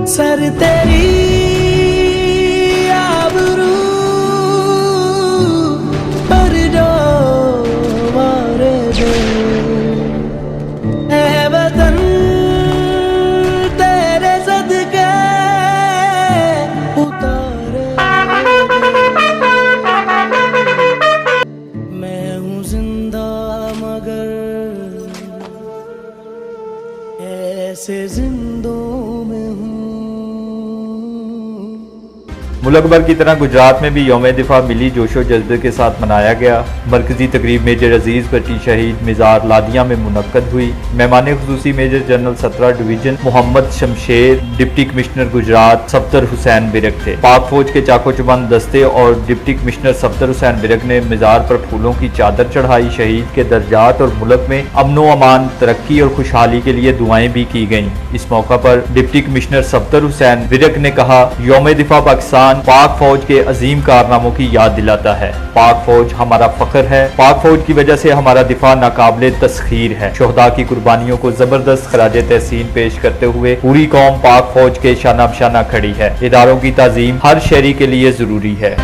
Sir तेरी आबरू पर जो मारे दे ऐ वतन तेरे सदके उतारे मैं हूँ जिंदा मगर ऐसे जिंदों में हूँ। मुल्क भर की तरह गुजरात में भी यौम दिफा मिली जोशो जज्बे के साथ मनाया गया। मरकजी तकरीब मेजर अजीज भट्टी शहीद मिजार लादिया में मुनक्कद हुई। मेहमान खुसूसी major general 17 division Mohammad Shamsher, deputy commissioner Gujrat Safdar Hussain Birak थे। पाक फौज के चाको चुबंद दस्ते और डिप्टी कमिश्नर सफ्दर हुसैन बिरक ने मिजार पर फूलों की चादर चढ़ाई। शहीद के दर्जात और मुल्क में अमनो अमान, तरक्की और खुशहाली के लिए दुआएं भी की गईं। इस मौका पर डिप्टी कमिश्नर सफ्दर हुसैन बिरक ने कहा, यौम दिफा पाकिस्तान पाक फौज के अजीम कारनामों की याद दिलाता है। पाक फौज हमारा फख्र है। पाक फौज की वजह से हमारा दिफा नाकाबिले तस्खीर है। शोहदा की कुर्बानियों को जबरदस्त खराज तहसीन पेश करते हुए पूरी कौम पाक फौज के शाना बशाना खड़ी है। इदारों की ताजीम हर शहरी के लिए जरूरी है।